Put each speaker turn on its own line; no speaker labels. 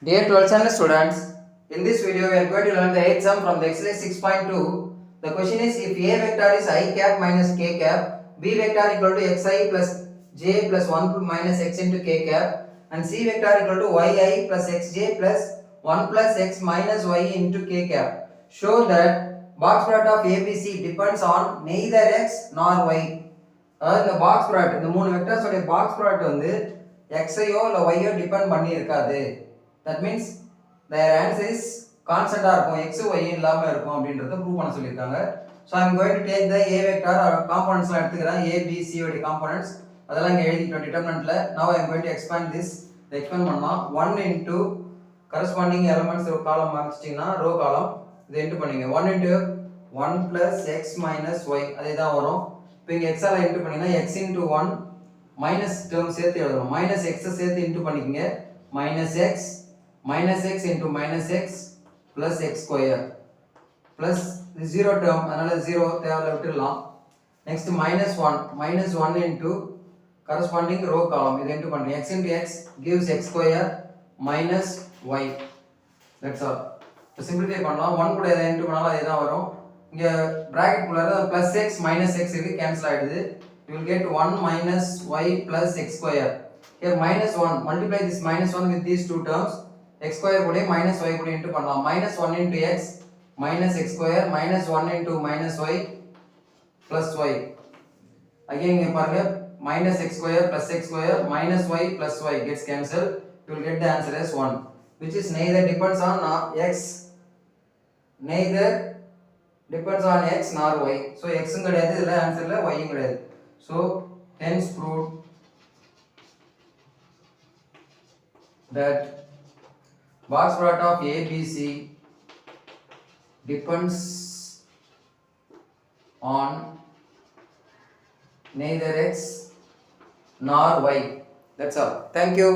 Dear 12th standard students, in this video we are going to learn the 8th sum from the exercise 6.2. The question is if A vector is I cap minus k cap, B vector equal to xi plus j plus 1 minus x into k cap, and C vector equal to yi plus xj plus 1 plus x minus y into k cap. Show that box product of ABC depends on neither x nor y. அதாவது இந்த box product இந்த மூணு வெக்டர்ஸோட box product வந்து xையோ இல்லை yயோ depend பண்ணி இருக்காது. That means their answer is constant இருக்கும், x y இல்லாம இருக்கும் அப்படின்றத ப்ரூவ் பண்ண சொல்லிருக்காங்க. So I am going to take the a vector components எல்லாம் எடுத்துக்கிறேன். a b c ஓட components அதெல்லாம் இங்க எழுதிட்டோம் determinantல. Now I am going to expand this. expand பண்ணலாம் 1 into corresponding elements ஒரு காலம் மார்க்ஸ்டிங்கன்னா row காலம் இதை இன்டு பண்ணீங்க 1 into 1 plus x minus y அதேதான் வரும். இப்போ இங்க x ஆல இன்டு பண்ணீங்கன்னா x into 1 minus term சேர்த்து எழுதணும். minus x சேர்த்து இன்டு பண்ணிக்கங்க minus x into minus x plus x square plus the zero term அதனால 0 தேவையில்லை விட்டுடலாம். next minus 1 into corresponding row column இதை இன்டு பண்ணுங்க x into x gives x square minus y. that's all. இப்போ simplify பண்ணலாம் 1 கூட இதை இன்டு பண்ணாலும் அதே தான் வரும். இங்க பிராக்கெட் குள்ள plus x minus x இருக்கு கேன்சல் ஆயிடுது. you will get 1 minus y plus x square. here minus 1 multiply this minus 1 with these two terms x square கூட minus y கூட இன்டு பண்ணலாம். minus 1 into x minus x square minus 1 into minus y plus y. again இங்க பாருங்க minus x square plus x square minus y plus y gets cancelled. you will get the answer as 1 which is neither depends on x nor y. so x ம் கிடையாது இதுல ஆன்சர்ல y ம் கிடையாது. so hence proved that box product of ABC depends on neither x nor y. That's all. Thank you.